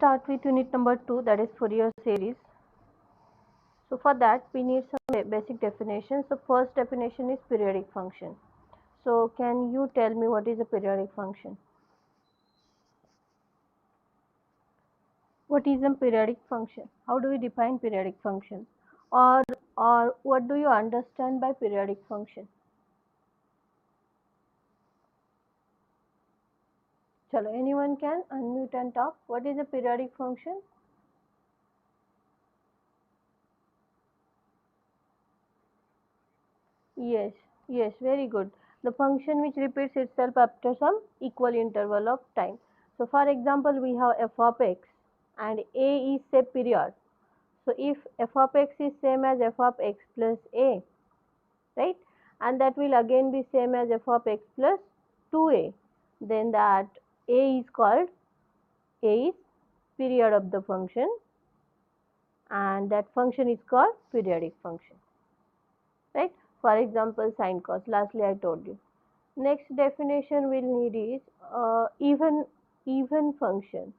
start with unit number 2, that is Fourier series. So for that we need some basic definitions. So first definition is periodic function. So can you tell me what is a periodic function? What is a periodic function? How do we define periodic function? Or what do you understand by periodic function? Chalo, anyone can unmute and talk. What is a periodic function? Yes, yes, very good. The function which repeats itself after some equal interval of time. So for example, we have f of x and a is a period. So if f of x is same as f of x plus a, right? And that will again be same as f of x plus 2a, then that a is called, a is period of the function, and that function is called periodic function, right? For example, sine cos, lastly I told you. Next definition we'll need is even function.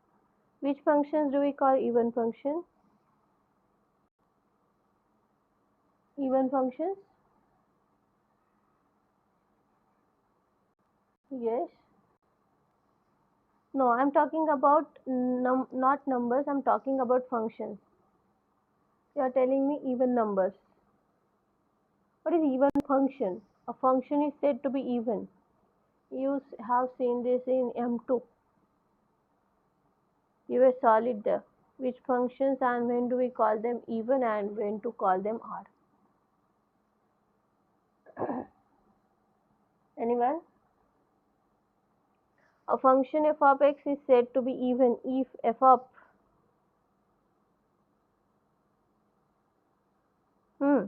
Which functions do we call even function? Even functions? Yes. No, I'm talking about not numbers, I'm talking about functions. You are telling me even numbers. What is even function? A function is said to be even. You have seen this in M2. You were solid there. Which functions and when do we call them even and when to call them odd? Anyone? A function f of x is said to be even if hmm,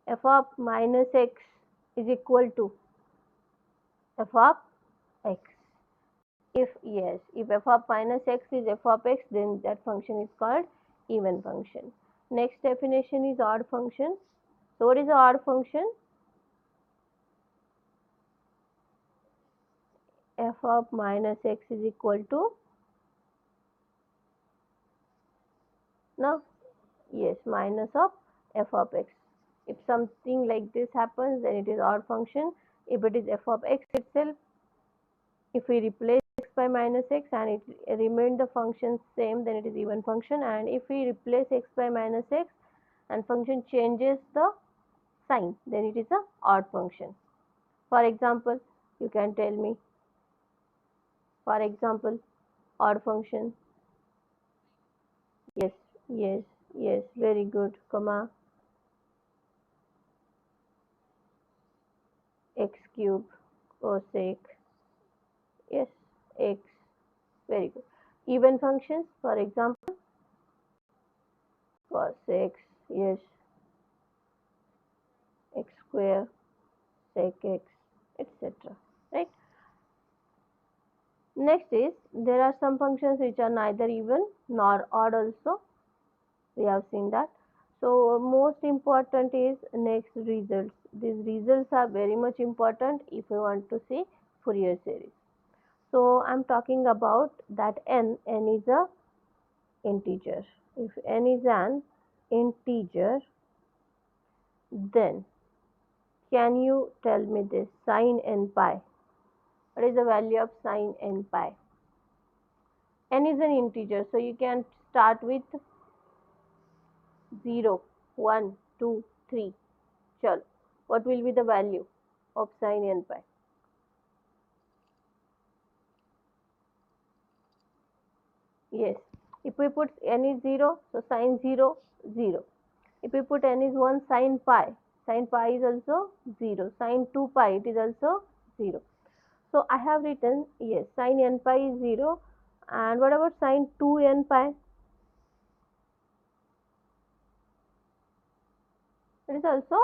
f of minus x is equal to f of x. If yes, if f of minus x is f of x, then that function is called even function. Next definition is odd function. So what is the odd function? F of minus x is equal to, no, yes, minus of f of x. If something like this happens, then it is odd function. If it is f of x itself, if we replace x by minus x and it remained the function same, then it is even function. And if we replace x by minus x and function changes the sign, then it is a odd function. For example, you can tell me, for example, odd function. Yes, yes, yes, very good, comma, x cube cosec, yes, x, very good. Even functions, for example, cos x, yes, x square, sec x, etc. Right? Next is, there are some functions which are neither even nor odd also. We have seen that. So most important is next results. These results are very much important if you want to see Fourier series. So I'm talking about that n is a integer. If n is an integer, then can you tell me this sin n pi? What is the value of sin n pi? N is an integer, so you can start with 0, 1, 2, 3. Chalo. What will be the value of sin n pi? Yes. If we put n is 0, so sin 0, 0. If we put n is 1, sin pi is also 0. Sin 2 pi, it is also 0. So I have written, yes, sin n pi is 0. And what about sin 2n pi? It is also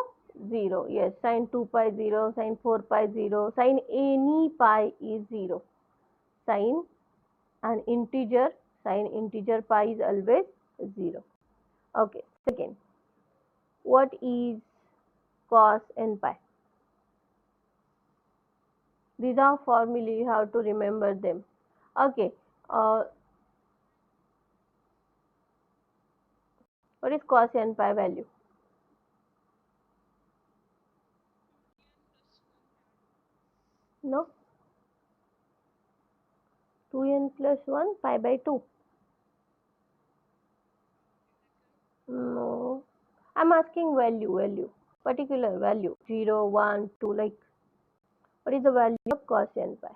0. Yes, sin 2 pi 0, sin 4 pi 0, sin any pi is 0. Sin an integer, sin integer pi is always 0. Okay, second, what is cos n pi? These are formulae, you have to remember them. Okay, Uh, what is cos n pi value? No, 2n plus 1 pi by 2. No, I'm asking value, particular value, 0, 1, 2, like what is the value of cos n pi?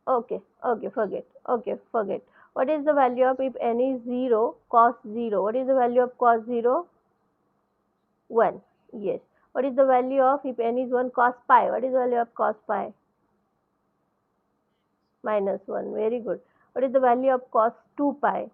Okay, okay, forget. Okay, forget. What is the value of if n is 0, cos 0? What is the value of cos 0? 1. Yes. What is the value of if n is 1, cos pi? What is the value of cos pi? Minus 1. Very good. What is the value of cos 2 pi?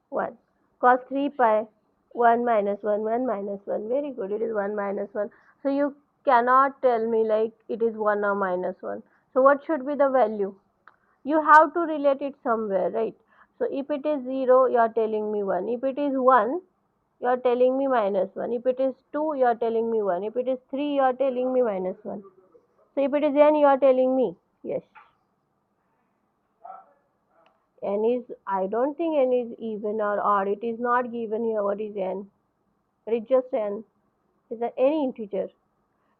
1. Cos 3 pi? 1 minus 1, 1 minus 1. Very good. It is 1 minus 1. So you cannot tell me like it is 1 or minus 1. So what should be the value? You have to relate it somewhere, right? So if it is 0, you are telling me 1. If it is 1, you are telling me minus 1. If it is 2, you are telling me 1. If it is 3, you are telling me minus 1. So if it is n, you are telling me yes. N is, I don't think n is even or odd. It is not given here. What is n? It is just n. Is that any integer?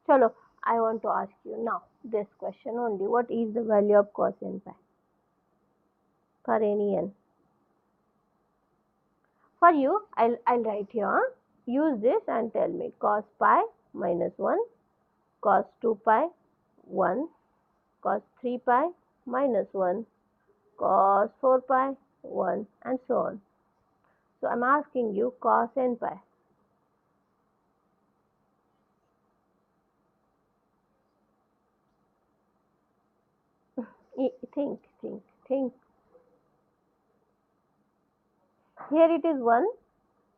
Chalo, I want to ask you now this question only. What is the value of cos n pi for any n? For you, I'll write here. Huh? Use this and tell me cos pi minus 1, cos 2 pi 1, cos 3 pi minus 1, cos 4 pi 1, and so on. So I'm asking you cos n pi. Think. Here it is 1,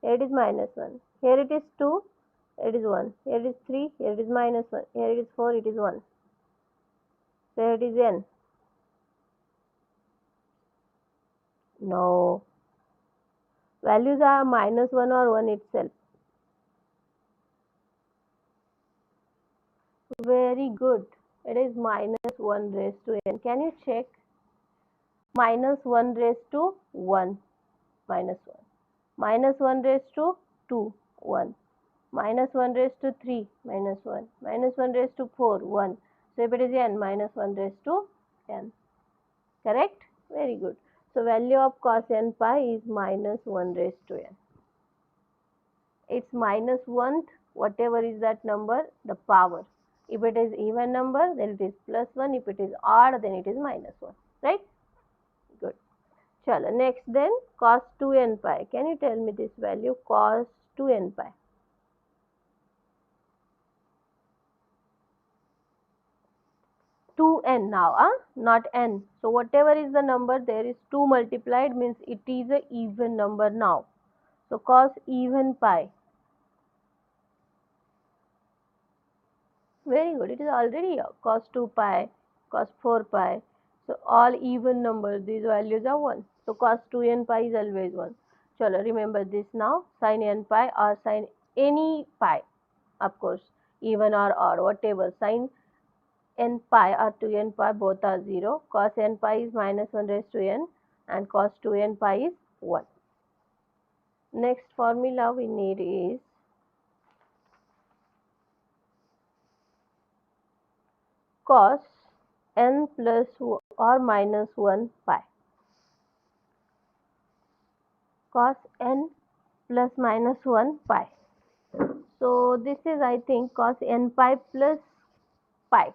here it is minus 1. Here it is 2, it is 1. Here it is 3, here it is minus 1. Here it is 4, it is 1. So here it is n. No. Values are minus 1 or 1 itself. Very good. It is minus 1 raised to n. Can you check? Minus 1 raised to 1. Minus 1. Minus 1 raised to 2. 1. Minus 1 raised to 3. Minus 1. Minus 1 raised to 4. 1. So if it is n, minus 1 raised to n. Correct? Very good. So value of cos n pi is minus 1 raised to n. It's minus 1th, whatever is that number, the power. If it is even number, then it is plus 1. If it is odd, then it is minus 1. Right? Good. Chalo, next then cos 2n pi. Can you tell me this value? Cos 2n pi. 2n now, not n. So whatever is the number, there is 2 multiplied, means it is a even number now. So cos even pi. Very good. It is already here. Cos 2 pi, cos 4 pi. So all even numbers, these values are 1. So cos 2n pi is always 1. Chalo, remember this now. Sin n pi or sin any pi, of course, even or odd, whatever. Sin n pi or 2n pi both are 0. Cos n pi is minus 1 raised to n and cos 2n pi is 1. Next formula we need is cos n plus or minus 1 pi. Cos n plus minus 1 pi. So this is, I think, cos n pi plus pi.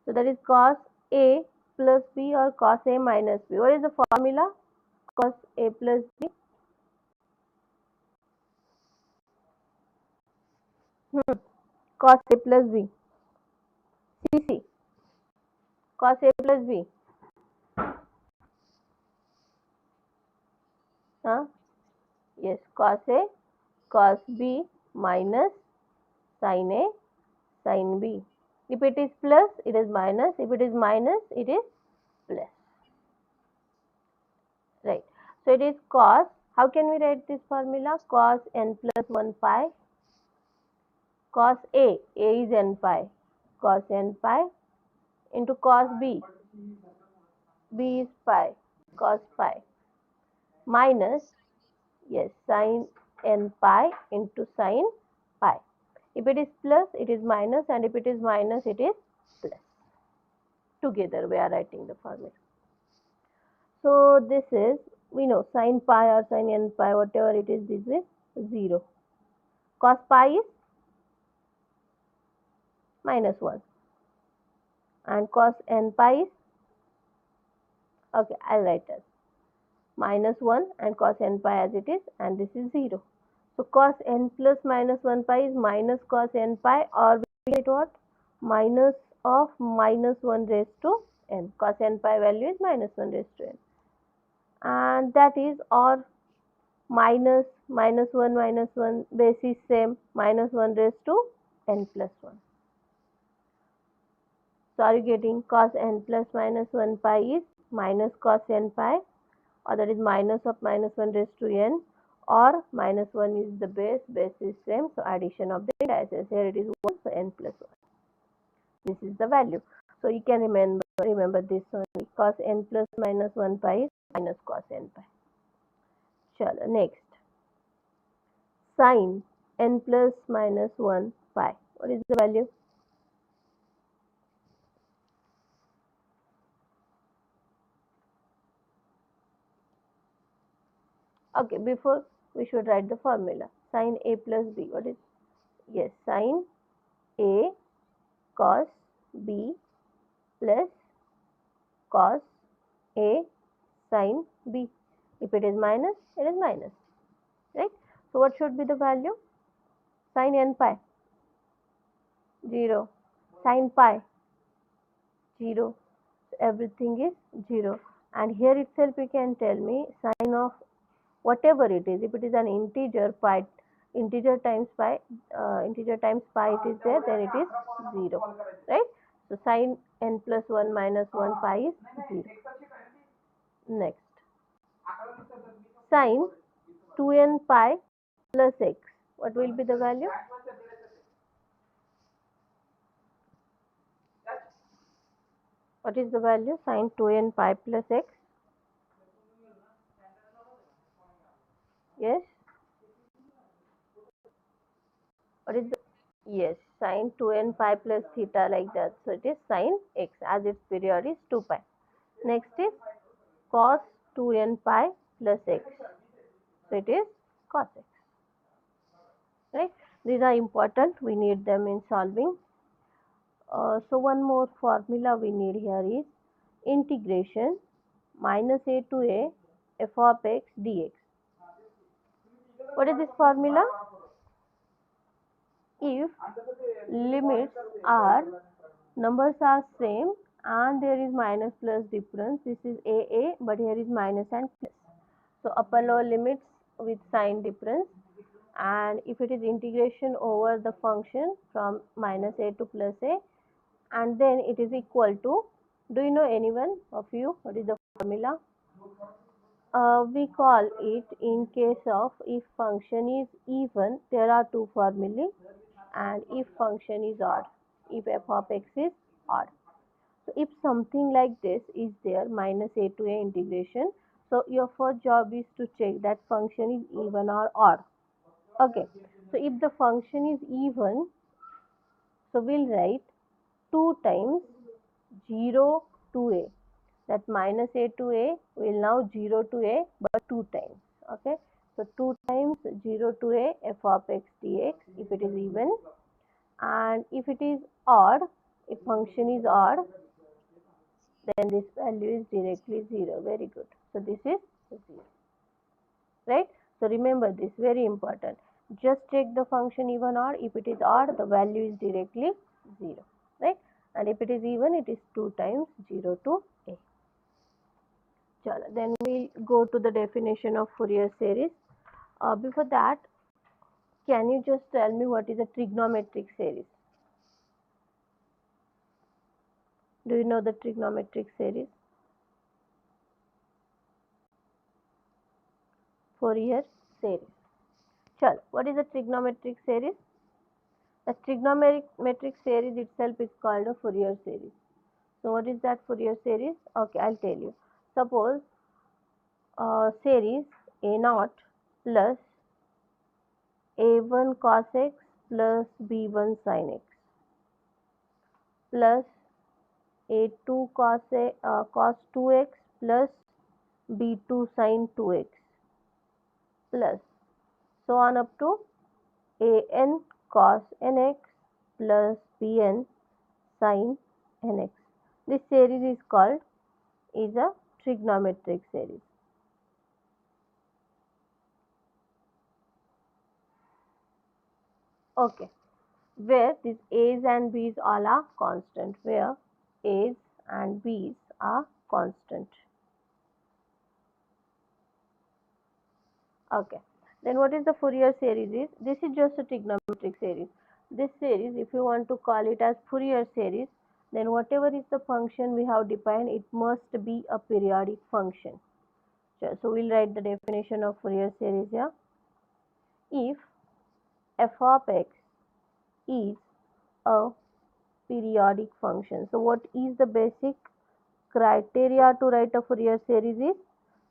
So that is cos a plus b or cos a minus b. What is the formula? Cos a plus b. Cos a plus b. CC. Cos a plus b. Huh? Yes, cos a, cos b minus sin a, sin b. If it is plus, it is minus. If it is minus, it is plus. Right. So it is cos. How can we write this formula? Cos n plus 1 pi. Cos a is n pi. cos n pi into cos b. B is pi, cos pi, minus, yes, sin n pi into sin pi. If it is plus, it is minus, and if it is minus, it is plus. Together we are writing the formula. So this is, we know sin pi or sin n pi, whatever it is, this is 0. Cos pi is minus 1. And cos n pi is, okay, I'll write as minus 1 and cos n pi as it is, and this is 0. So cos n plus minus 1 pi is minus cos n pi, or we get what? Minus of minus 1 raised to n. Cos n pi value is minus 1 raised to n. And that is, or minus 1 base is same, minus 1 raised to n plus 1. So are you getting? Cos n plus minus 1 pi is minus cos n pi, or that is minus of minus 1 raised to n, or minus 1 is the base is same, so addition of the indices. Here it is 1, so n plus 1. This is the value. So you can remember this only. Cos n plus minus 1 pi is minus cos n pi. Chalo, next. Sin n plus minus 1 pi. What is the value? Okay, before we should write the formula. Sin a plus b. What is? Yes, sin a cos b plus cos a sin b. If it is minus, it is minus, right? So what should be the value? Sin n pi, 0. Sin pi, 0. So everything is 0. And here itself you can tell me sin of whatever it is. If it is an integer pi, integer times pi it is there, then it is 0, right? So sin n plus 1 minus 1 pi is 0. Next, sin 2n pi plus x. What will be the value? What is the value? Sin 2n pi plus x. Yes. What is the? Yes, sin 2n pi plus theta, like that. So it is sin x, as its period is 2 pi. Next is cos 2n pi plus x. So it is cos x. Right? These are important. We need them in solving. So one more formula we need here is integration minus a to a f of x dx. What is this formula? If limits are, numbers are same and there is minus plus difference, this is a, but here is minus and plus. So upper lower limits with sign difference, and if it is integration over the function from minus a to plus a, and then it is equal to, do you know anyone of you what is the formula? We call it, in case of if function is even, there are two formulae, and if function is odd, if f of x is odd. So if something like this is there, minus a to a integration, so your first job is to check that function is even or odd. Okay, so if the function is even, so we'll write 2 times 0 to a. That minus a to a will now 0 to a, but 2 times. Okay, so 2 times 0 to a f of x dx if it is even, and if it is odd, if function is odd, then this value is directly 0. Very good. So this is 0, right? So remember this, very important. Just check the function even or. If it is odd, the value is directly 0, right? And if it is even, it is 2 times 0 to a. Chalo, then we go to the definition of Fourier series. Before that, can you just tell me what is a trigonometric series? Do you know the trigonometric series? Fourier series. Chalo, what is a trigonometric series? A trigonometric series itself is called a Fourier series. So what is that Fourier series? Okay, I'll tell you. Suppose series A naught plus A1 cos x plus B1 sin x plus A2 cos 2x plus B2 sin 2x plus so on up to An cos nx plus Bn sin nx. This series is a trigonometric series. Okay, where these a's and b's all are constant, where a's and b's are constant. Okay, then what is the Fourier series is? This is just a trigonometric series. This series, if you want to call it as Fourier series, then whatever is the function we have defined, it must be a periodic function. So we'll write the definition of Fourier series here. If f of x is a periodic function. So what is the basic criteria to write a Fourier series is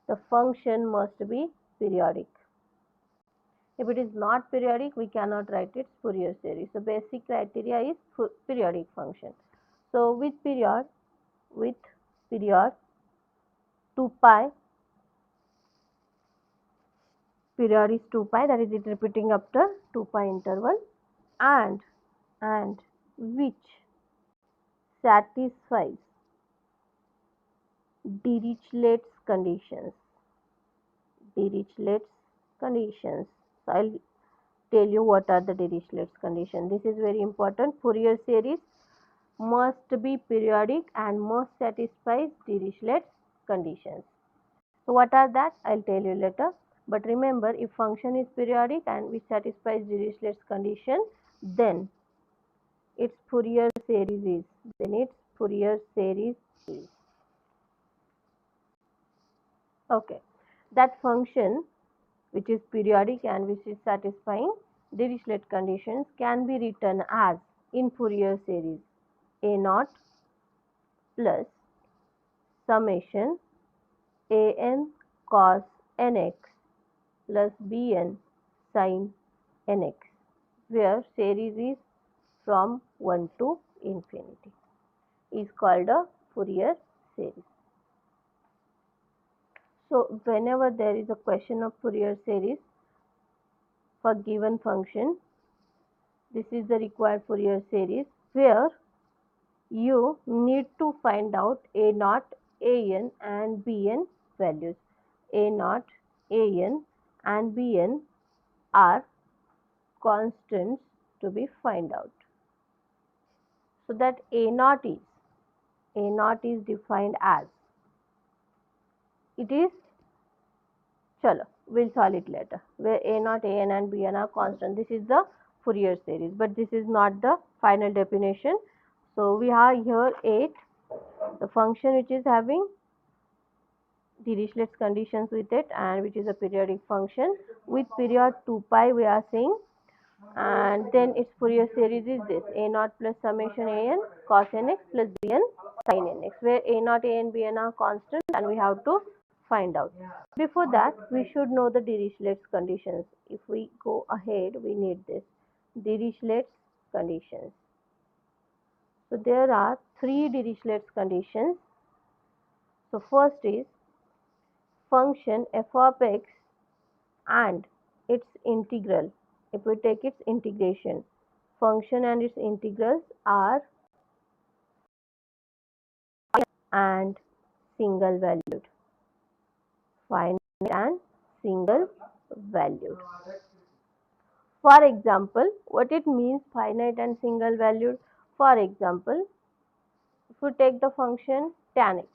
the function must be periodic. If it is not periodic, we cannot write its Fourier series. So basic criteria is periodic function. So with period 2 pi, period is 2 pi, that is it repeating after 2 pi interval, and which satisfies Dirichlet's conditions. Dirichlet's conditions. So I'll tell you what are the Dirichlet's conditions. This is very important. Fourier series must be periodic and must satisfy Dirichlet's conditions. So what are that? I'll tell you later. But remember, if function is periodic and which satisfies Dirichlet's condition, then its Fourier series is. Okay. That function which is periodic and which is satisfying Dirichlet conditions can be written as in Fourier series A naught plus summation an cos nx plus bn sin nx, where series is from 1 to infinity, is called a Fourier series. So whenever there is a question of Fourier series for given function, this is the required Fourier series where you need to find out A naught, An and Bn values. A naught, An and Bn are constants to be find out. So that A naught is defined as, it is, chalo, we'll solve it later, where A naught, An and Bn are constant. This is the Fourier series, but this is not the final definition. So we have here 8, the function which is having Dirichlet's conditions with it and which is a periodic function with period 2 pi we are saying, and then its Fourier series is this A naught plus summation an cos nx plus bn sin nx, where A naught, An, Bn are constant and we have to find out. Before that, we should know the Dirichlet's conditions. If we go ahead, we need this Dirichlet's conditions. So there are 3 Dirichlet's conditions. So first is function f of x and its integral. If we take its integration, function and its integrals are and single valued, finite and single valued. For example, what it means finite and single valued? For example, if we take the function tan x,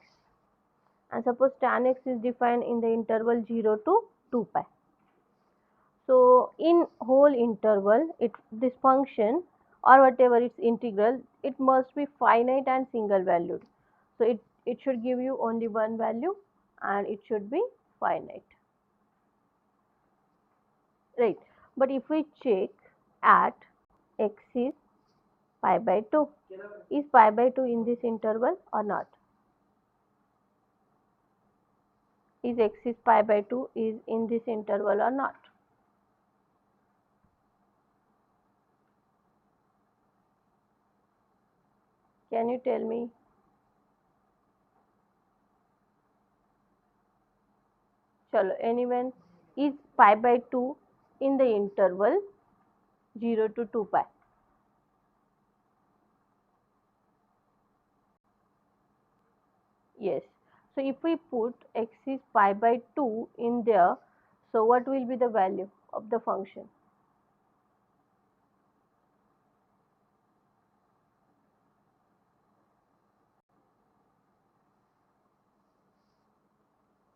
and suppose tan x is defined in the interval 0 to 2 pi. So in whole interval, this function or whatever its integral, it must be finite and single valued. So it should give you only one value and it should be finite. Right. But if we check at x is pi by 2. Is pi by 2 in this interval or not? Is x is pi by 2 is in this interval or not? Can you tell me? Chalo, anyone, is pi by 2 in the interval 0 to 2 pi? Yes. So if we put x is pi by 2 in there, so what will be the value of the function?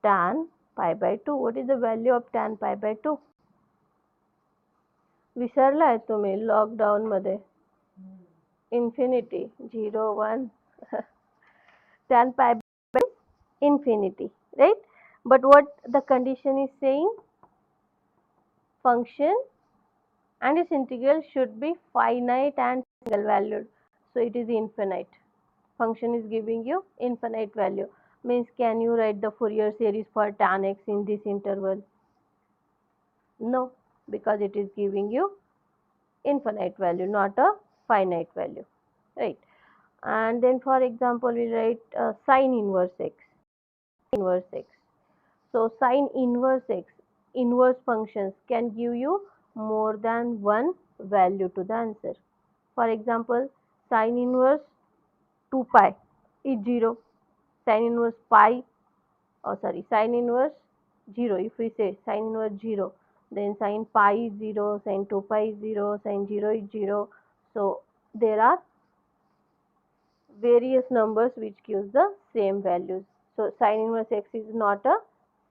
Tan pi by 2. What is the value of tan pi by 2? विसरला आहे तुम्ही lockdown मध्ये. Infinity 0 1 tan pi by infinity, right? But what the condition is saying? Function and its integral should be finite and single valued. So it is infinite. Function is giving you infinite value. Means can you write the Fourier series for tan x in this interval? No, because it is giving you infinite value, not a finite value, right? And then for example, we write sine inverse x. Inverse x. So sine inverse x, inverse functions can give you more than one value to the answer. For example, sine inverse 2 pi is 0. Sine inverse pi, sine inverse 0. If we say sine inverse 0, then sine pi is 0, sine 2 pi is 0, sine 0 is 0. So there are various numbers which gives the same values. So sine inverse x is not a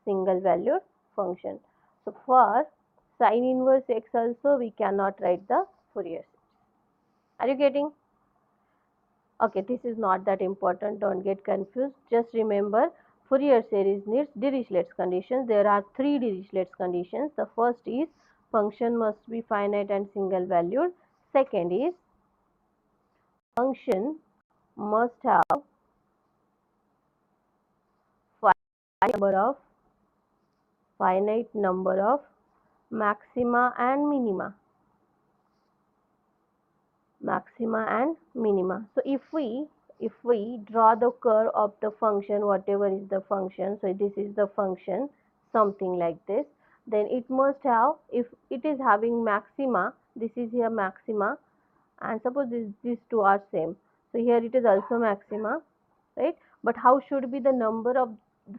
single valued function. So for sine inverse x also we cannot write the Fourier series. Are you getting? Okay, this is not that important, don't get confused. Just remember Fourier series needs Dirichlet's conditions. There are 3 Dirichlet's conditions. The first is function must be finite and single valued. Second is function must have finite number of maxima and minima. So if we draw the curve of the function, whatever is the function, so this is the function, something like this, then it must have, if it is having maxima, this is here maxima, and suppose these two are same, so here it is also maxima, right? But how should be the number of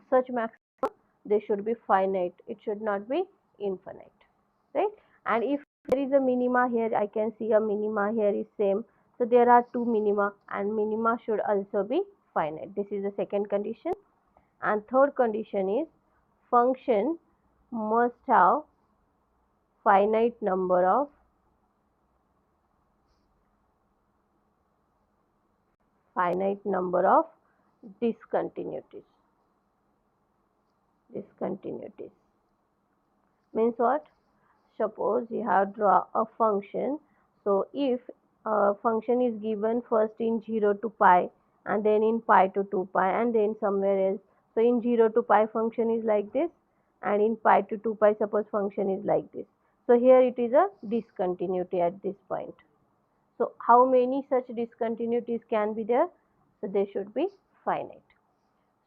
such maxima? They should be finite, it should not be infinite, right? And if there is a minima here, I can see a minima here is same, so there are 2 minima, and minima should also be finite. This is the second condition. And third condition is function must have finite number of discontinuities. Means what? Suppose you have draw a function. So if a function is given first in 0 to pi, and then in pi to 2 pi, and then somewhere else. So in 0 to pi function is like this, and in pi to 2 pi suppose function is like this. So here it is a discontinuity at this point. So how many such discontinuities can be there? So they should be finite.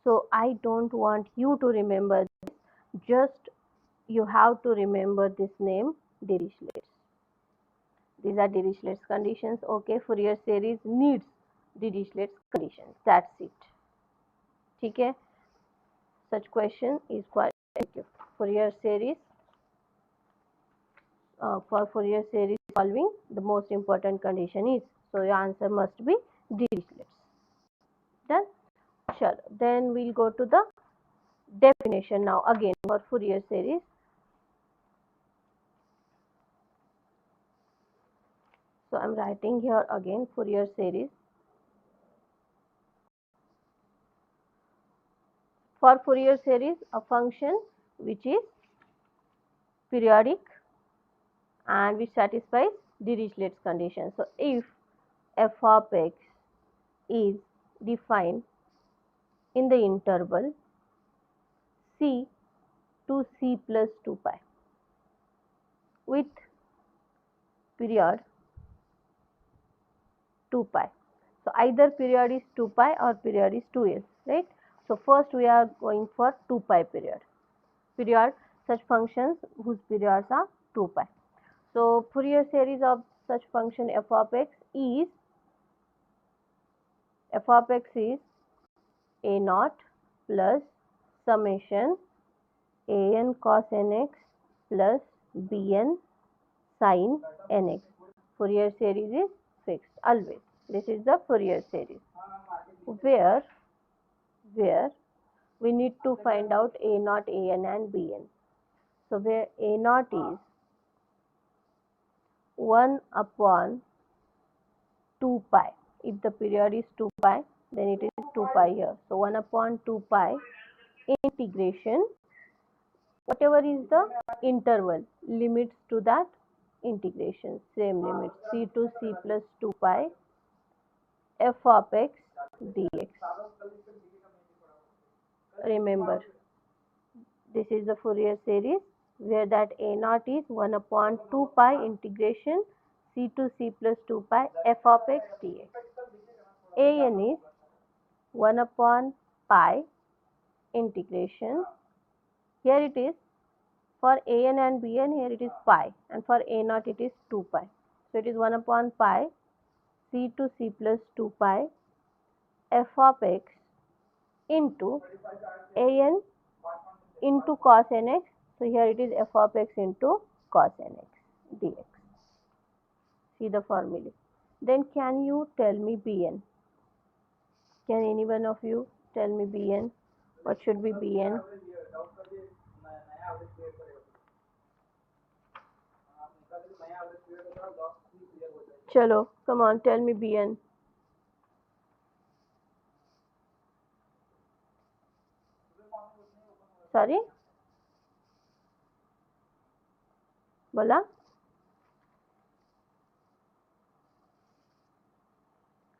So I don't want you to remember this, just you have to remember this name, Dirichlet's. These are Dirichlet's conditions. Okay, Fourier series needs Dirichlet's conditions. That's it. Okay. Such question is for Fourier series. For Fourier series solving, the most important condition is, so your answer must be Dirichlet's. Done. Sure. Then we'll go to the definition now again for Fourier series. So I'm writing here again Fourier series. For Fourier series, a function which is periodic and which satisfies Dirichlet's condition. So if f of x is defined in the interval c to c plus 2 pi with period 2 pi. So either period is 2 pi or period is 2s, right? So first we are going for 2 pi period. Such functions whose periods are 2 pi. So Fourier series of such function f of x is a naught plus summation an cos nx plus bn sin nx. Fourier series is fixed always. This is the Fourier series where we need to find out a naught, an and bn. So where a naught is 1 upon 2 pi. If the period is 2 pi, then it is 2 pi here. So 1 upon 2 pi integration, whatever is the interval, limits to that integration, same limit, c to c plus 2 pi f of x dx. Remember, this is the Fourier series where that a naught is 1 upon 2 pi integration c to c plus 2 pi f of x dx. An is 1 upon pi integration, here it is for an and bn, here it is pi, and for a naught it is 2 pi. So it is 1 upon pi c to c plus 2 pi f of x into an into cos nx. So here it is f of x into cos nx dx. See the formula. Then can you tell me bn? Can any one of you tell me bn? What should be bn? Chalo, come on, tell me bn. Sorry? Bola?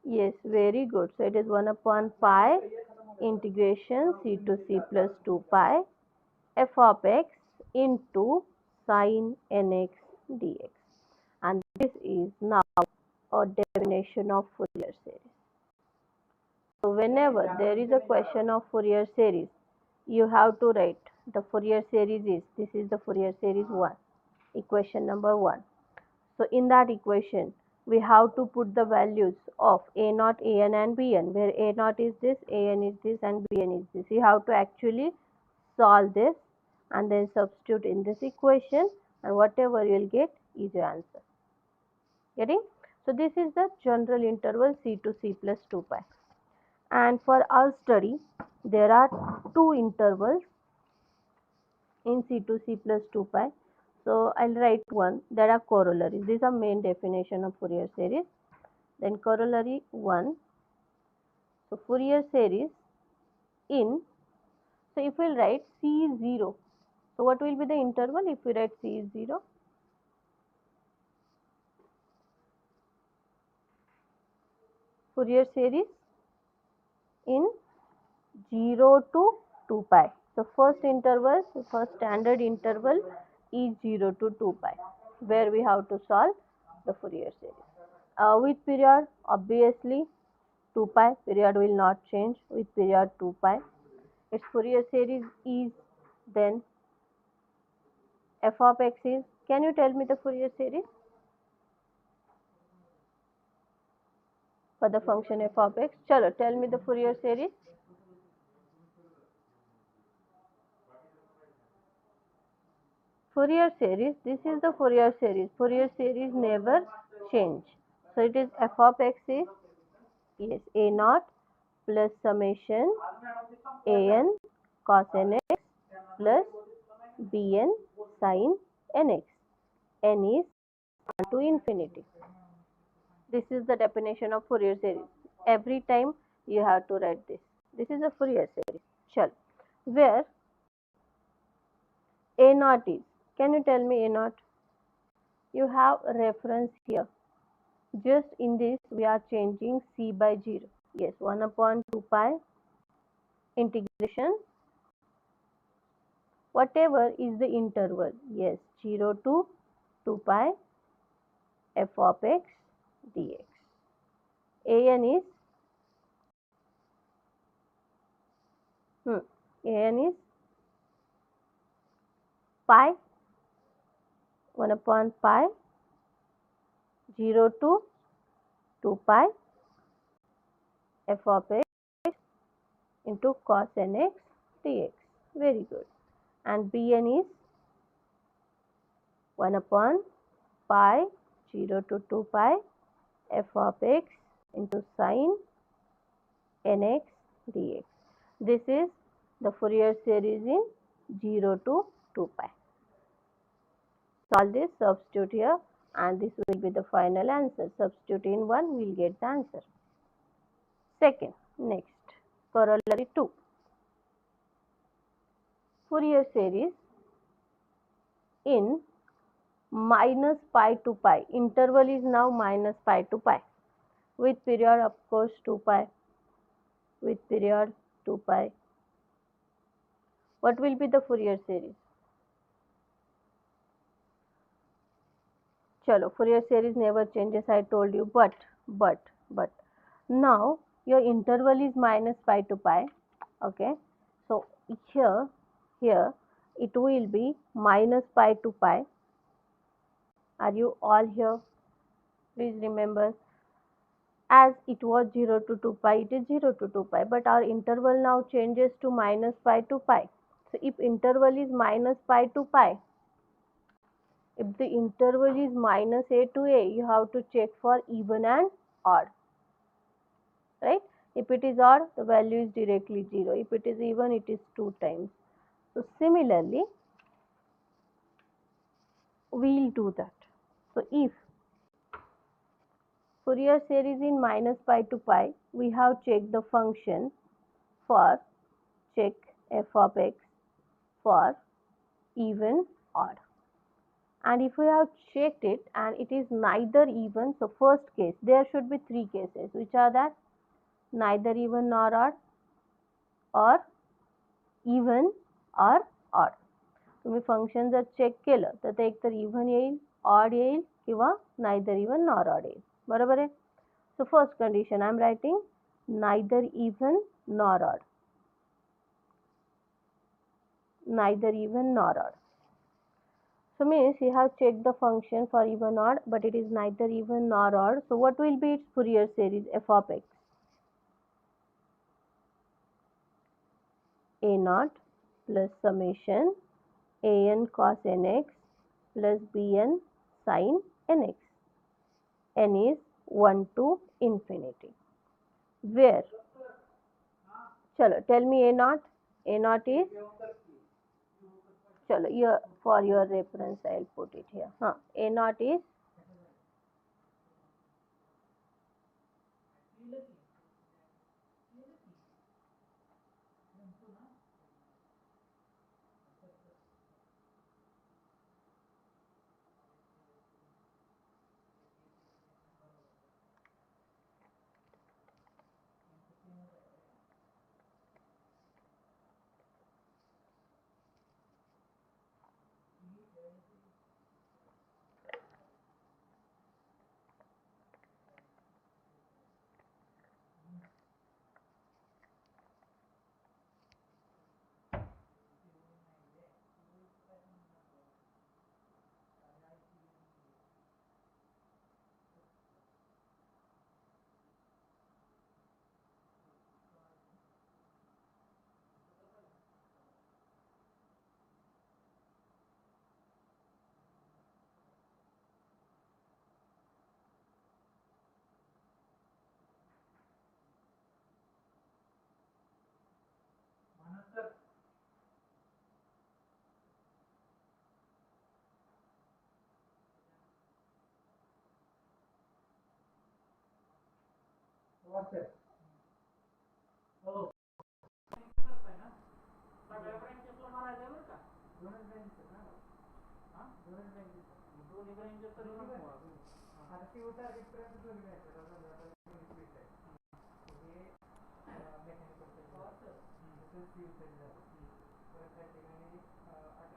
Yes, very good. So it is 1 upon pi integration c to c plus 2 pi f of x into sin nx dx. And this is now a definition of Fourier series. So whenever there is a question of Fourier series, you have to write the Fourier series is, this is the Fourier series 1, equation number 1. So in that equation, we have to put the values of a naught, an and bn, where a naught is this, an is this and bn is this. You have to actually solve this and then substitute in this equation, and whatever you will get is your answer. Getting? So this is the general interval c to c plus 2 pi. And for our study, there are two intervals in c to c plus 2 pi. So I'll write one that are corollaries. These are main definition of Fourier series. Then corollary 1. So Fourier series in, so if we'll write c is 0, so what will be the interval if we write c is 0? Fourier series in 0 to 2 pi. So first interval, first standard interval is 0 to 2 pi, where we have to solve the Fourier series. With period, obviously 2 pi, period will not change with period 2 pi. Its Fourier series is then f of x is, can you tell me the Fourier series for the function f of x? Chalo, tell me the Fourier series. Fourier series, this is the Fourier series. Fourier series never change. So it is f of x is, yes, a naught plus summation an cos nx plus bn sin nx. N is 1 to infinity. This is the definition of Fourier series. Every time you have to write this. This is a Fourier series. Chal. Where a naught is. Can you tell me a naught? you have reference here. Just in this we are changing c by 0. Yes, 1 upon 2 pi integration whatever is the interval. Yes, 0 to 2 pi f of x dx. An is An is pi 1 upon pi 0 to 2 pi f of x into cos nx dx. Very good. And Bn is 1 upon pi 0 to 2 pi f of x into sin nx dx. This is the Fourier series in 0 to 2 pi. Solve this, substitute here, and this will be the final answer. Substitute in 1, we will get the answer. Second, next, corollary 2. Fourier series in minus pi to pi. Interval is now minus pi to pi. With period, of course, 2 pi. With period, 2 pi. What will be the Fourier series? Chalo, Fourier series never changes, I told you, but now your interval is minus pi to pi. Okay, so here it will be minus pi to pi. Are you all here? Please remember, as it was 0 to 2 pi, it is 0 to 2 pi, but our interval now changes to minus pi to pi. So if interval is minus pi to pi, if the interval is minus a to a, you have to check for even and odd, right? If it is odd, the value is directly 0. If it is even, it is 2 times. So similarly, we will do that. So if Fourier series in minus pi to pi, we have checked the function for check f of x for even, odd. And if we have checked it and it is neither even, so first case, there should be 3 cases. Which are that? Neither even nor odd, or even or odd. तुम्ही function जर check केलं तर ते एकतर even येईल, odd येईल किंवा neither even nor odd येईल. बरोबर आहे. So first condition I am writing neither even nor odd. Neither even nor odd. So means you have checked the function for even odd, but it is neither even nor odd. So what will be its Fourier series f of x? A naught plus summation an cos nx plus bn sin nx. N is 1 to infinity. Where? Chalo, tell me a naught. A naught is? Chalo, here for your reference I will put it here. A naught is?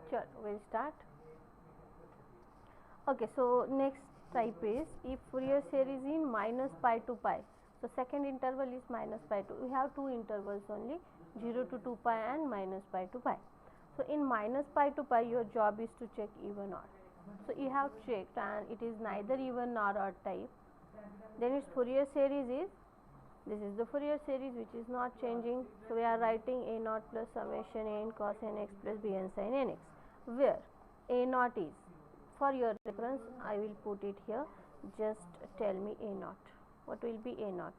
Sure, we'll start. Okay, so next type is if Fourier series in minus pi to pi. So second interval is minus pi to. We have two intervals only, 0 to 2 pi and minus pi to pi. So in minus pi to pi, your job is to check even odd. So you have checked and it is neither even nor odd type. Then its Fourier series is, this is the Fourier series which is not changing. So we are writing a naught plus summation a n cos nx plus b n sin nx, where a naught is, for your reference I will put it here, just tell me a naught. What will be a naught?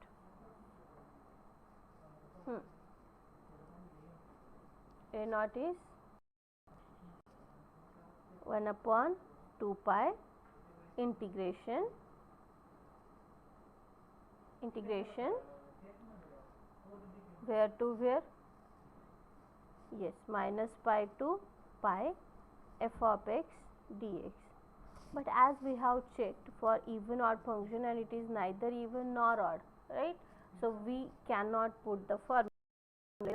A naught is 1 upon 2 pi integration where to where? Yes, minus pi to pi f of x dx. But as we have checked for even odd function and it is neither even nor odd, right? So we cannot put the formula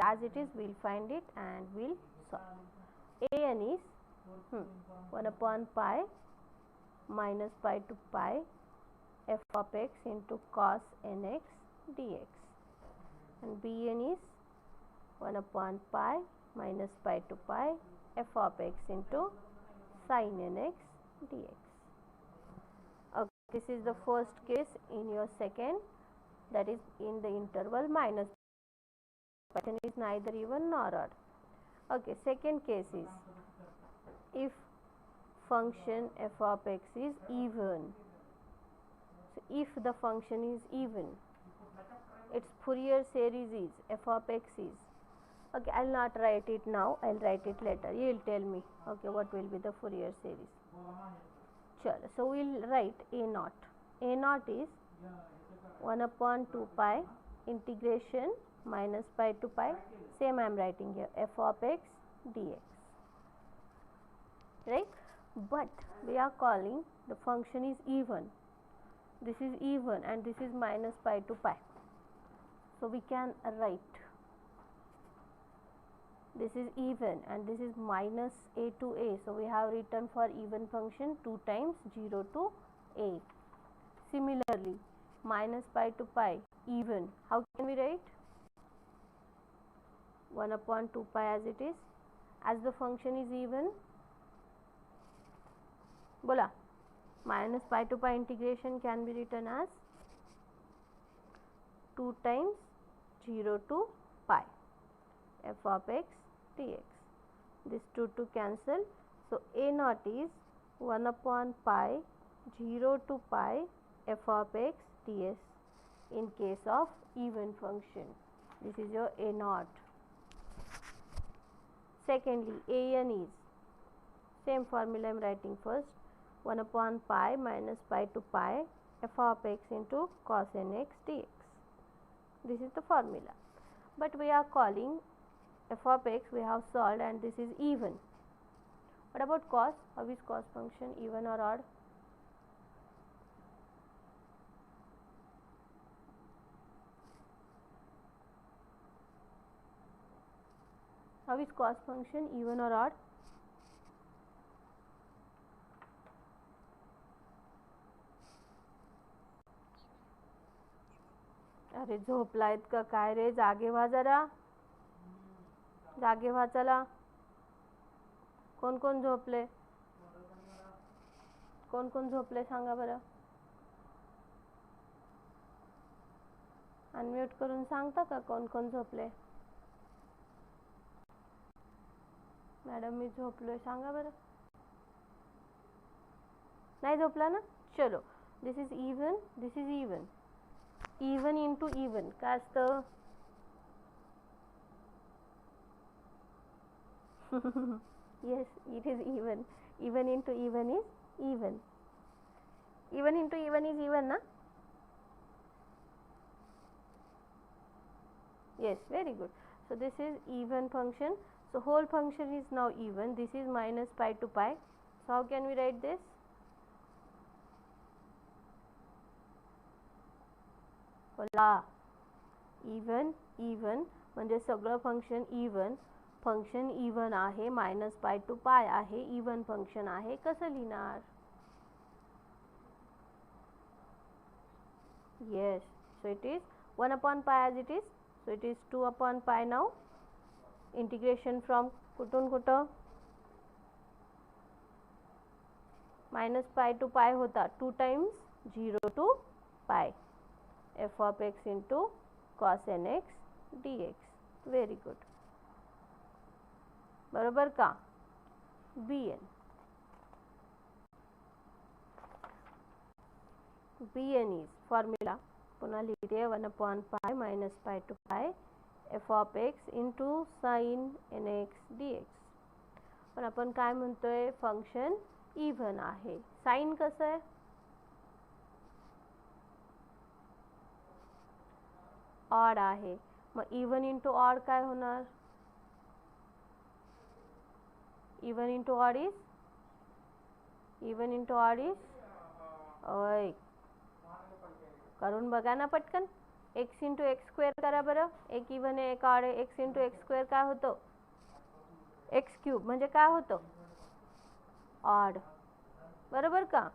as it is. We'll find it and we'll solve. A n is 1 upon pi minus pi to pi f of x into cos nx dx, and b n is 1 upon pi minus pi to pi f of x into sin nx dx. Okay, this is the first case in your second, that is in the interval minus pi is neither even nor odd. Okay, second case is if function f of x is even. So if the function is even, its Fourier series is f of x is, okay, I'll not write it now, I'll write it later. You will tell me, okay, what will be the Fourier series. Sure. So we'll write a naught. A naught is 1 upon 2 pi integration minus pi to pi, same I am writing here, f of x dx, right? But we are calling the function is even. This is even and this is minus pi to pi. So we can write this is even and this is minus a to a. So we have written for even function 2 times 0 to a. Similarly, minus pi to pi even. How can we write? 1 upon 2 pi as it is. As the function is even, bola, minus pi to pi integration can be written as 2 times 0 to pi f of x dx. This 2 to cancel. So a naught is 1 upon pi 0 to pi f of x ds in case of even function. This is your a naught. Secondly, a n is, same formula I am writing first, 1 upon pi minus pi to pi f of x into cos nx dx. This is the formula. But we are calling f of x, we have solved and this is even. What about cos? How is cos function, even or odd? How is cos function, even or odd? अरे झोपलायत का काय रे, जागे व्हा जरा, जागे व्हा चला. कोण कोण झोपले? कोण कोण झोपले सांगा बरं. अनम्यूट करून सांगता का कोण कोण झोपले? मॅडम मी झोपलोय सांगा बरं. नाही झोपला ना? चलो, this is even, this is even. Even into even काय असतं? Yes, it is even. Even into even is even. Even into even is even na? Yes, very good. So this is even function. So whole function is now even. This is minus pi to pi. So how can we write this? बोला even even म्हणजे सगळं function even आहे, -pi two पाय आहे, even function आहे, कसं लिहिणार? Yes, so it is 1 upon pi as it is, so it is 2 upon pi now. Integration from कुठून कुठं? -पाय to pi होता, 2 times 0 to pi f of x into cos nx dx. Very good. बरोबर का? bn is formula पुन्हा लिहिते 1 upon pi -pi to pi f of x into sin nx dx. पण आपण काय म्हणतोय? फंक्शन इवन आहे. साइन कसं आहे? ऑड आहे. मग इवन इंटू ऑड काय होणार? इवन इंटू ऑड इज ओय करून बघा ना पटकन. x इंटू एक्स स्क्वेअर करा बरं. एक इवन आहे, एक ऑड आहे. x इंटू एक्स स्क्वेअर काय होतं? एक्स क्यूब म्हणजे काय होतं? ऑड. बरोबर का?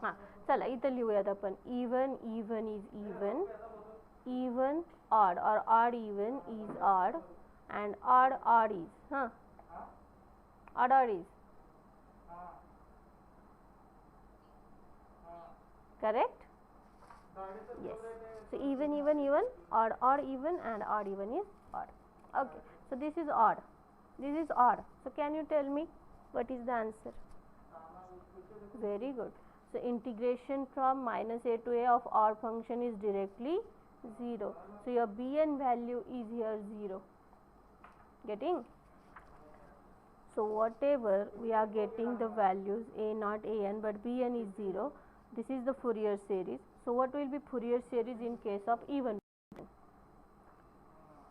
हां चला इथं लिहूयात आपण. Even even is even odd और odd even is odd and odd is odd is correct? Yes, so even odd even and odd even is odd. Okay, so this is odd, so can you tell me what is the answer? Very good. So integration from -a to a of odd function is directly 0, so your bn value is here 0. Getting? So whatever we are getting the values a not an but bn is 0, this is the Fourier series. So what will be Fourier series in case of even?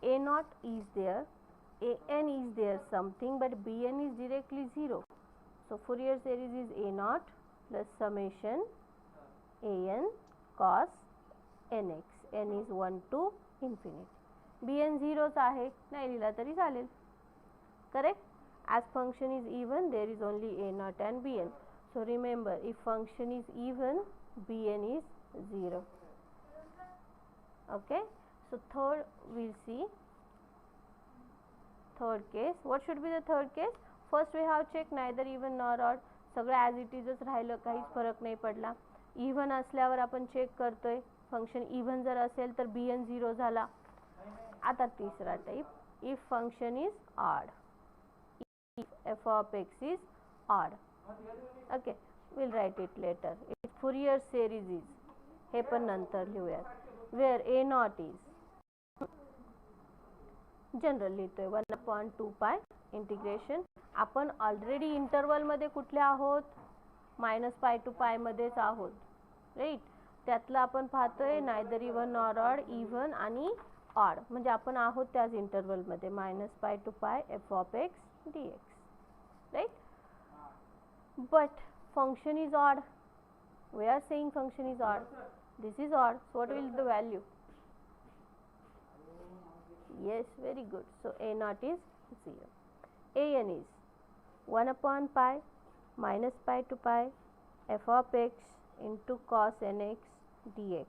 A naught is there, an is there something, but bn is directly 0. So Fourier series is a naught plus summation an cos nx, n is 1 to infinity. bn 0च आहे, नाही लिहिला तरी चालेल. Correct? As function is even, there is only a naught and bn. So remember, if function is even, bn is 0. Okay? So third, we'll see. Third case. What should be the third case? First we have checked neither even nor odd. सगळं as it isच राहिलं, काहीच फरक नाही पडला. Even असल्यावर आपण check करतोय. Function even जर असेल तर bn 0 झाला. आता तिसरा type, if function is odd, if f of x is odd. Okay, we'll write it later. Its Fourier series is, हे पण नंतर लिहूयात. Where a naught is, general लिहितोय 1 upon 2 pi इंटिग्रेशन. आपण ऑलरेडी इंटरवल मध्ये कुठले आहोत? -पाय टू पाय मध्येच आहोत, right. त्यातलं आपण पाहतोय neither even nor odd, even आणि ऑड, म्हणजे आपण आहोत त्याच इंटरवल मध्ये -pi two pi f of x dx, right? But function is odd. We are saying function is odd. This is odd. So what will be the value? Yes, very good. So a naught is 0. An is 1 upon pi -pi to pi f of x into cos nx dx.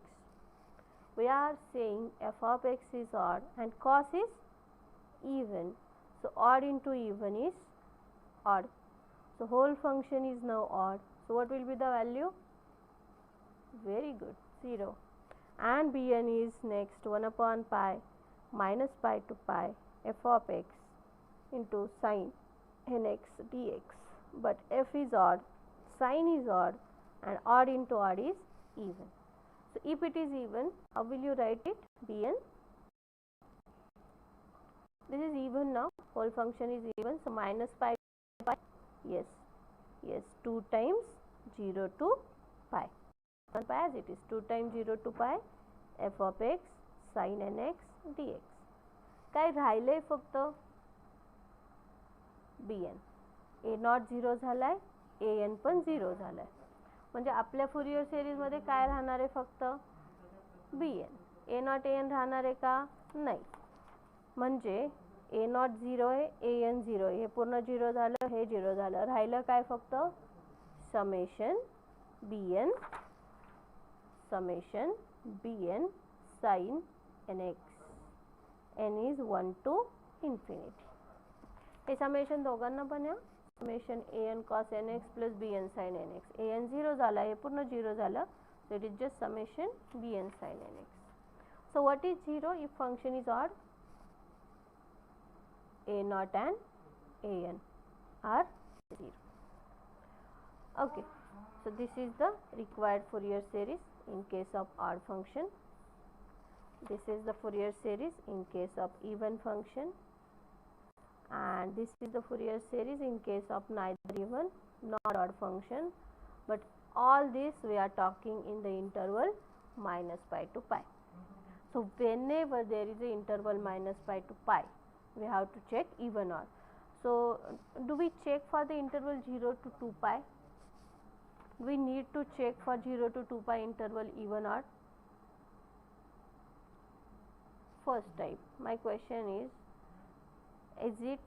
We are saying f of x is odd and cos is even. So odd into even is odd. So whole function is now odd. So what will be the value? Very good, 0. And bn is next 1 upon pi -pi to pi f of x into sin nx dx. But f is odd, sin is odd, and odd into odd is even. So if it is even, how will you write it? bn. This is even now. Whole function is even. So -pi to pi. Yes, 2 times 0 to pi. 1 pi as it is. 2 times 0 to pi f of x sin nx dx. काय राहिलंय फक्त bn. a not 0 झालाय, an पण 0 झालाय. म्हणजे आपल्या Fourier series मध्ये काय राहणार आहे? फक्त bn. A not A N राहणार आहे का? नाही. म्हणजे ए नॉट 0 आहे, ए एन 0 आहे. हे पूर्ण 0 झालं, हे 0 झालं. राहिलं काय फक्त summation B N sine N X N is 1 to infinity. हे समेशन दोघांना पण आहे. Summation A N cos N X plus B N sine N X. A N 0 झाला, हे पूर्ण 0 झालं. So it is just summation bn sin nx. So what is 0 if function is odd? A naught and an are 0. Okay, so this is the required Fourier series in case of odd function. This is the Fourier series in case of even function, and this is the Fourier series in case of neither even nor odd function. But all this we are talking in the interval minus pi to pi. So whenever there is a interval minus pi to pi, we have to check even odd. So do we check for the interval 0 to 2 pi? We need to check for 0 to 2 pi interval even odd. First type, my question is it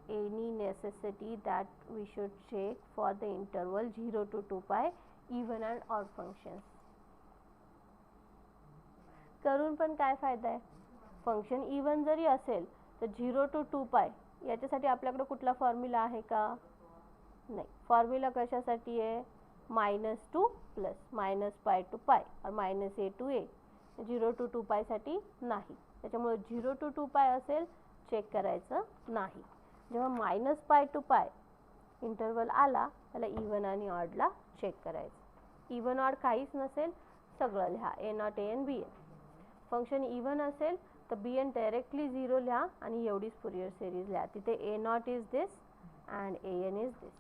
any necessity that we should check for the interval 0 to 2 pi even and odd functions? करून पण काय फायदा आहे? Function even जरी असेल तर 0 to 2 pi याच्यासाठी आपल्याकडे कुठला फॉर्म्युला आहे का? नाही. फॉर्म्युला कशासाठी आहे? -2 प्लस -pi to pi और -a to a. 0 to 2 pi साठी नाही. त्याच्यामुळे 0 to 2 pi असेल चेक करायचं नाही. जेव्हा -pi to pi इंटरवल आला त्याला इवन आणि ऑडला चेक करायचं. इवन ऑड काहीच नसेल सगळं लिहा. A not A N B N. Function even असेल तर बी एन डायरेक्टली 0 लिहा आणि एवढीच फुरियर सिरीज लिहा. तिथे A not is this and A N is this,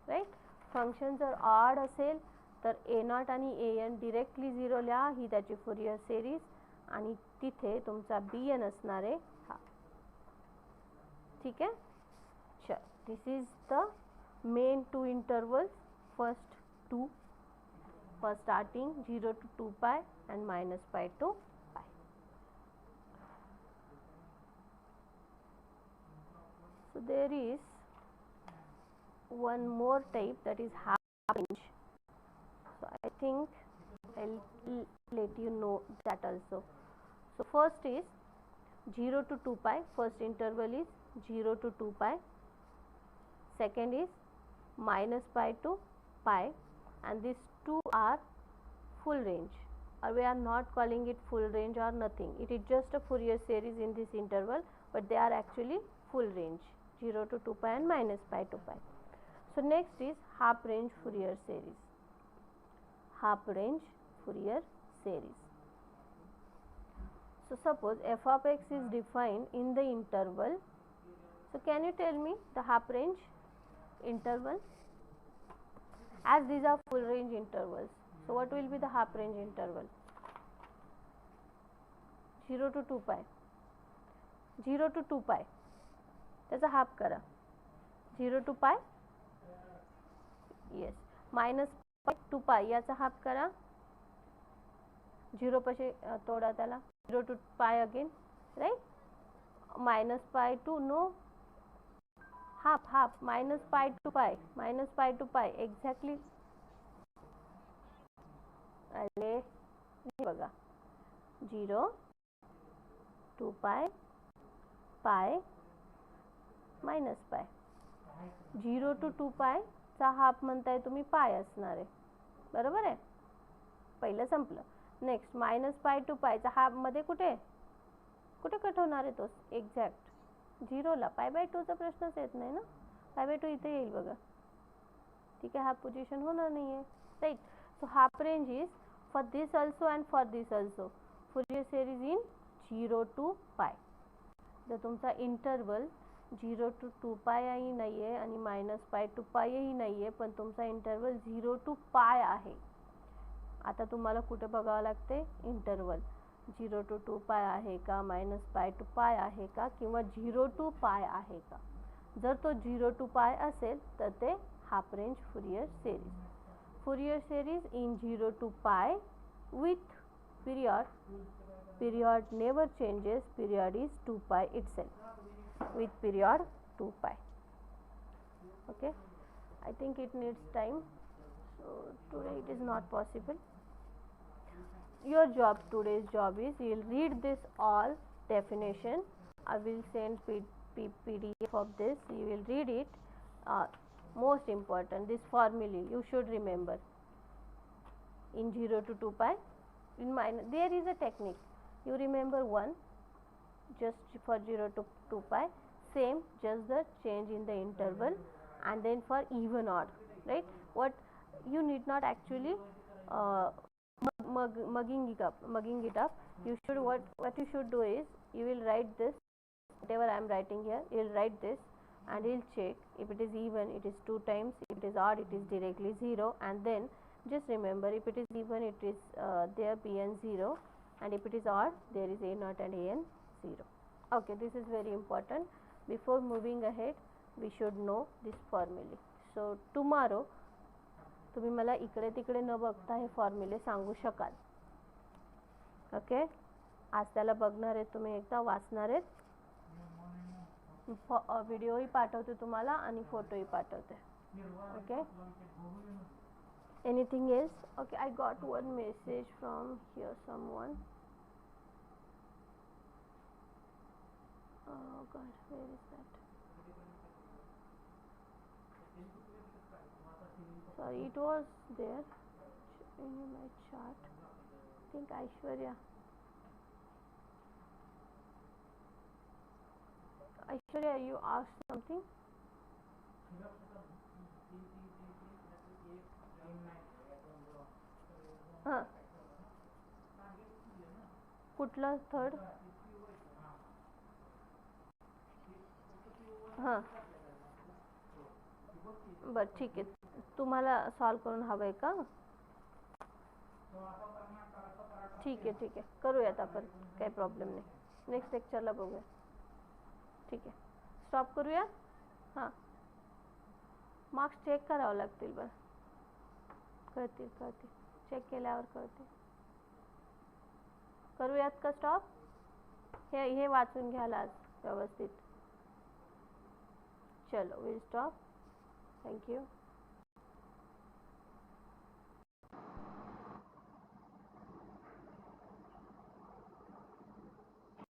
right. Function जर ऑड असेल तर ए नॉट आणि ए एन डिरेक्टली 0 लिहा, ही त्याची फुरियर सिरीज, आणि तिथे तुमचा बी एन असणार आहे हा. ठीक आहे. चल, this is the main two intervals. First two for starting 0 to 2 pi and -pi to pi. So there is one more type, that is half range. So I think I'll let you know that also. So first is 0 to 2 pi. First interval is 0 to 2 pi. Second is -pi to pi, and these two are full range, or we are not calling it full range or nothing. It is just a Fourier series in this interval, but they are actually full range, 0 to 2 pi and -pi to pi. So next is half range Fourier series. Half range Fourier series. So suppose f of x is defined in the interval. So can you tell me the half range interval? As these are full range intervals, so what will be the half range interval? 0 to 2 pi. 0 to 2 pi त्याचा half करा. 0 to pi, yes. -pi to pi याचा half करा. 0 पाशी तोडा त्याला. 0 to pi again, right? -pi to, no, half, -pi to pi, exactly. अरे बघा, 0 2 pi pi -pi. 0 to 2 pi चा half म्हणताय तुम्ही पाय असणार आहे, बरोबर आहे. पहिलं संपलं. नेक्स्ट -pi to pi चा हाफ मध्ये कुठे कट होणार आहे तो? एक्झॅक्ट 0 ला. π/2 चा प्रश्नच येत नाही ना. π/2 इथे येईल बघा. ठीक आहे, हाफ पोझिशन होणार नाही आहे, right. So half range is for this also and for this also. Fourier series in 0 to pi. जर तुमचा इंटरवल 0 to 2 pi ही नाही आहे आणि -pi to pi ही नाही आहे, पण तुमचा इंटरवल 0 to pi आहे. आता तुम्हाला कुठे बघावं लागते? इंटरवल 0 to 2 pi आहे का, -pi to pi आहे का, किंवा 0 to pi आहे का. जर तो 0 to pi असेल तर ते half range Fourier series. Fourier series in 0 to pi with period period never changes, period is 2 pi itself, with period 2 pi. Okay, I think it needs time, so today it is not possible. Your job, today's job is, you will read this all definition. I will send PDF of this, you will read it. Most important, this formulae you should remember in 0 to 2 pi. In minus there is a technique, you remember one just for 0 to 2 pi, same just the change in the interval, and then for even odd, right? What you need not actually mugging it up. You should, what you should do is, you will write this, whatever I am writing here, you will write this and you will check. If it is even, it is 2 times, if it is odd, it is directly 0, and then just remember, if it is even, it is there Bn 0, and if it is odd, there is A0 and An 0. Okay, this is very important. Before moving ahead, we should know this formulae. So tomorrow तुम्ही मला इकडे तिकडे न बघता हे फॉर्म्युले सांगू शकाल. Okay, आज त्याला बघणार आहेत तुम्ही, एकदा वाचणार आहेत, व्हिडिओही पाठवते तुम्हाला आणि फोटोही पाठवते. Okay, anything else? Okay, I got one message from here someone. Oh God, where is that? Sorry, it was there in my chart. I think Aishwarya. Aishwarya, you asked something? हाँ, कुठला थर्ड? हां, बरं ठीक आहे. तुम्हाला solve करून हवं आहे का? ठीक आहे, ठीक आहे, करूयात आपण, काही प्रॉब्लेम नाही. नेक्स्ट लेक्चरला बघूया. ठीक आहे, स्टॉप करूया. हां, मार्क्स चेक करावं लागतील, बरं कळतील, चेक केल्यावर कळतील. करूयात का स्टॉप? हे वाचून घ्याल आज व्यवस्थित. चलो, विल स्टॉप. थँक्यू.